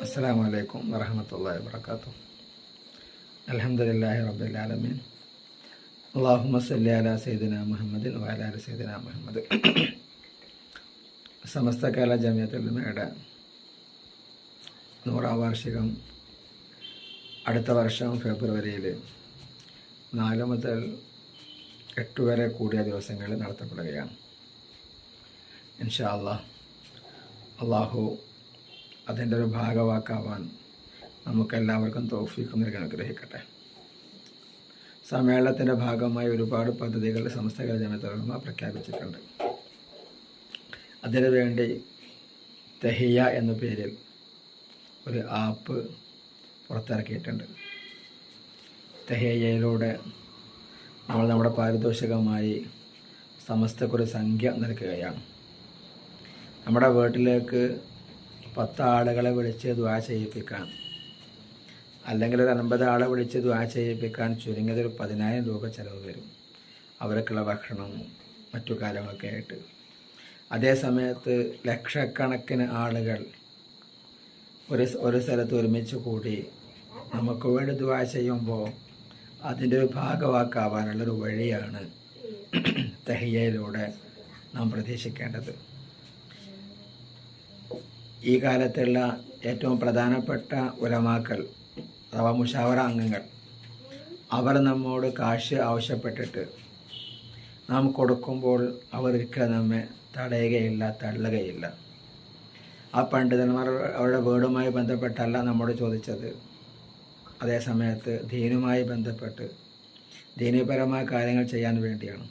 അസ്സലാമു അലൈക്കും വറഹ്മത്തുള്ളാഹി വബറകാതുഹു. അൽഹംദുലില്ലാഹി റബ്ബിൽ ആലമീൻ. അല്ലാഹുമ്മ സ്വല്ലി അലാ സയ്യിദിനാ മുഹമ്മദിൻ വഅലാ ആലി സയ്യിദിനാ മുഹമ്മദ്. സമസ്ത കേരള ജമിയത്തുൽ ഉലമയുടെ 100ാം വാർഷികം അടുത്ത വർഷം ഫെബ്രുവരിയിൽ 4 മുതൽ 8 വരെ കൂടിയ ദിവസങ്ങളിൽ നടത്തപ്പെടുകയാണ്. ഇൻഷാ അല്ലാഹ് അള്ളാഹു അതിൻ്റെ ഒരു ഭാഗവാക്കാവാൻ നമുക്കെല്ലാവർക്കും തൗഫീഖ് നൽകി അനുഗ്രഹിക്കട്ടെ. സമ്മേളനത്തിൻ്റെ ഭാഗമായി ഒരുപാട് പദ്ധതികൾ സമസ്ത കേരള ജമിയത്തുൽ ഉലമ പ്രഖ്യാപിച്ചിട്ടുണ്ട്. അതിനുവേണ്ടി തഹിയ എന്ന പേരിൽ ഒരു ആപ്പ് പുറത്തിറക്കിയിട്ടുണ്ട്. തഹിയയിലൂടെ നമ്മൾ നമ്മുടെ പാരിതോഷികമായി സമസ്തക്കൊരു സംഖ്യ നൽകുകയാണ്. നമ്മുടെ വീട്ടിലേക്ക് 10 ആളുകളെ വിളിച്ച് ദുആ ചെയ്യിപ്പിക്കാൻ, അല്ലെങ്കിൽ ഒരു 50 ആളെ വിളിച്ച് ദുആ ചെയ്യിപ്പിക്കാൻ ചുരുങ്ങിയത് ഒരു 10,000 രൂപ ചിലവ് വരും, അവർക്കുള്ള ഭക്ഷണവും മറ്റു കാര്യങ്ങളൊക്കെ ആയിട്ട്. അതേ സമയത്ത് ലക്ഷക്കണക്കിന് ആളുകൾ ഒരു സ്ഥലത്ത് ഒരുമിച്ച് കൂടി നമുക്ക് വേണ്ടി ദുആ ചെയ്യുമ്പോൾ അതിൻ്റെ ഒരു ഭാഗവാക്കാവാനുള്ളൊരു വഴിയാണ് തഹിയയിലൂടെ നാം പ്രതീക്ഷിക്കേണ്ടത്. ഈ കാലത്തുള്ള ഏറ്റവും പ്രധാനപ്പെട്ട ഉലമാക്കൾ അഥവാ മുഷാവറ അംഗങ്ങൾ, അവർ നമ്മോട് കാശ് ആവശ്യപ്പെട്ടിട്ട് നാം കൊടുക്കുമ്പോൾ അവർ ഒരിക്കലും നമ്മെ തടയുകയില്ല, തള്ളുകയില്ല. ആ പണ്ഡിതന്മാർ അവരുടെ വീടുമായി ബന്ധപ്പെട്ടല്ല നമ്മോട് ചോദിച്ചത്. അതേ സമയത്ത് ദീനുമായി ബന്ധപ്പെട്ട് ദീനപരമായ കാര്യങ്ങൾ ചെയ്യാൻ വേണ്ടിയാണ്.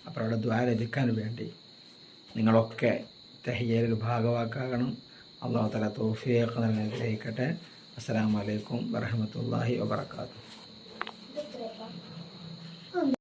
അപ്പോൾ അവിടെ ദ്വാ ലഭിക്കാൻ വേണ്ടി നിങ്ങളൊക്കെ തഹിയയിൽ ഭാഗവാക്കാകണം. അല്ലാഹു തആല തൗഫീഖ് നൽകി അനുഗ്രഹിക്കട്ടെ. അസ്സലാമു അലൈക്കും വറഹ്മത്തുള്ളാഹി വബറകാതുഹു.